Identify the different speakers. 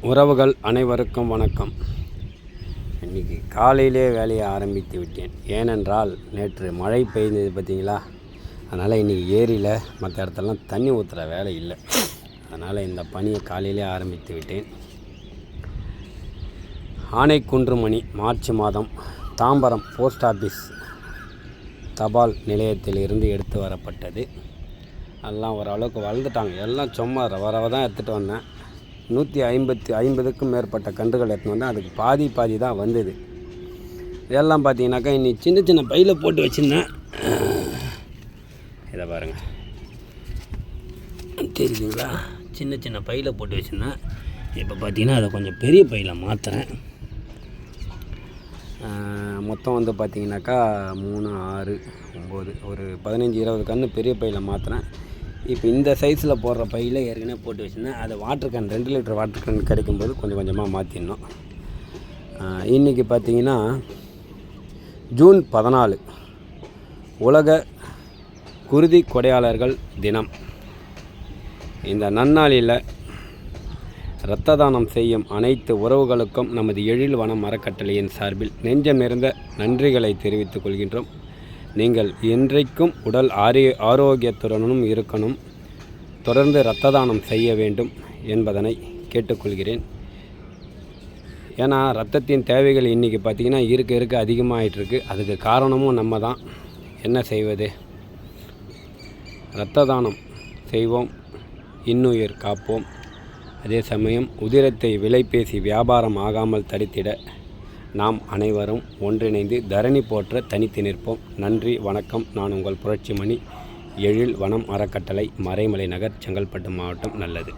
Speaker 1: உறவுகள் அனைவருக்கும் வணக்கம். இன்றைக்கி காலையிலே வேலையை ஆரம்பித்து விட்டேன். ஏனென்றால் நேற்று மழை பெய்தது பார்த்தீங்களா, அதனால் இன்றைக்கி ஏரியில் மற்ற இடத்துலலாம் தண்ணி ஊற்றுற வேலை இல்லை. அதனால் இந்த பணியை காலையிலே ஆரம்பித்து விட்டேன். ஆனைக்குன்றுமணி மார்ச் மாதம் தாம்பரம் போஸ்ட் ஆஃபீஸ் தபால் நிலையத்திலிருந்து எடுத்து வரப்பட்டது. எல்லாம் ஓரளவுக்கு வளர்ந்துட்டாங்க. எல்லாம் சும்மா ரவ தான் எடுத்துகிட்டு வந்தேன். 150க்கும் மேற்பட்ட கன்றுகள் எடுத்துன்னு வந்தேன். அதுக்கு பாதி தான் வந்தது. இதெல்லாம் பார்த்தீங்கன்னாக்கா இன்னைக்கு சின்ன சின்ன பையில் போட்டு வச்சுருந்தேன். இதை பாருங்கள், தெரியுதுங்களா? சின்ன சின்ன பையில் போட்டு வச்சுருந்தேன். இப்போ பார்த்தீங்கன்னா அதை கொஞ்சம் பெரிய பையில் மாற்றுறேன். மொத்தம் வந்து பார்த்திங்கனாக்கா 3, 6, 9 ஒரு 15-20 கன்று பெரிய பையில் மாற்றுறேன். இப்போ இந்த சைஸில் போடுற பையில் ஏற்கனவே போட்டு வச்சுருந்தேன். அதை water can 2 litre water can கிடைக்கும்போது கொஞ்சம் கொஞ்சமாக மாற்றிடணும். இன்றைக்கி பார்த்திங்கன்னா ஜூன் 14 உலக குருதி கொடையாளர்கள் தினம். இந்த நன்னாளில் இரத்த தானம் செய்யும் அனைத்து உறவுகளுக்கும் நமது எழில் வனம் அறக்கட்டளையின் சார்பில் நெஞ்சம் நிறைந்த நன்றிகளை தெரிவித்துக் கொள்கின்றோம். நீங்கள் என்றைக்கும் உடல் ஆரோக்கியத்துடனும் இருக்கணும், தொடர்ந்து இரத்த தானம் செய்ய வேண்டும் என்பதனை கேட்டுக்கொள்கிறேன். ஏன்னா இரத்தத்தின் தேவைகள் இன்றைக்கி பார்த்திங்கன்னா இருக்க அதிகமாகிட்டுருக்கு. அதுக்கு காரணமும் நம்ம தான். என்ன செய்வது? இரத்த தானம் செய்வோம், இன்னுயிர் காப்போம். அதே சமயம் உதிரத்தை விலைபேசி வியாபாரம் ஆகாமல் தடுத்திட நாம் அனைவரும் ஒன்றிணைந்து தரணி போற்ற தனித்து நிற்போம். நன்றி, வணக்கம். நான் உங்கள் புரட்சிமணி, எழில் வனம் அறக்கட்டளை, மறைமலை நகர், செங்கல்பட்டு மாவட்டம். நல்லது.